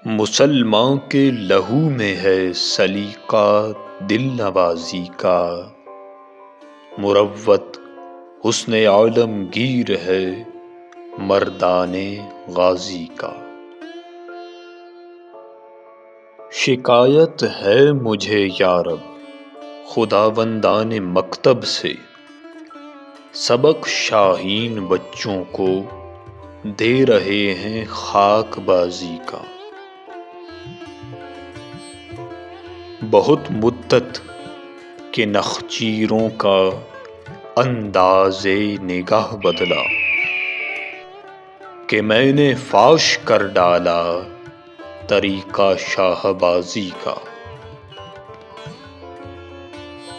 مسلمان کے لہو میں ہے سلیقہ دل نوازی کا، مروت حسن عالمگیر ہے مردان غازی کا۔ شکایت ہے مجھے یا رب خداوندان مکتب سے، سبق شاہین بچوں کو دے رہے ہیں خاک بازی کا۔ بہت مدت کے نخچیروں کا انداز نگاہ بدلا کہ میں نے فاش کر ڈالا طریقہ شاہ بازی کا۔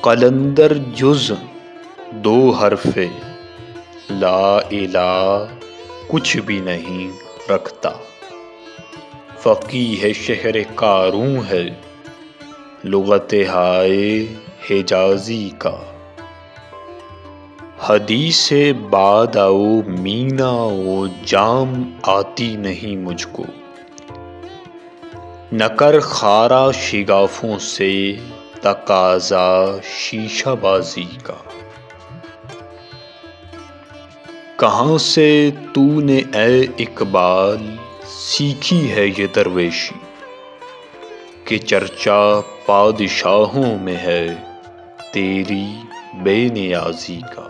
قلندر جز دو حرف لا الہ کچھ بھی نہیں رکھتا، فقیہ شہر کاروں ہے لغت ہائے حجازی کا۔ حدیث بادہ و مینا و جام آتی نہیں مجھ کو، نہ کر خارا شگافوں سے تقاضا شیشہ بازی کا۔ کہاں سے تو نے اے اقبال سیکھی ہے یہ درویشی کہ چرچا پادشاہوں میں ہے تیری بے نیازی کا۔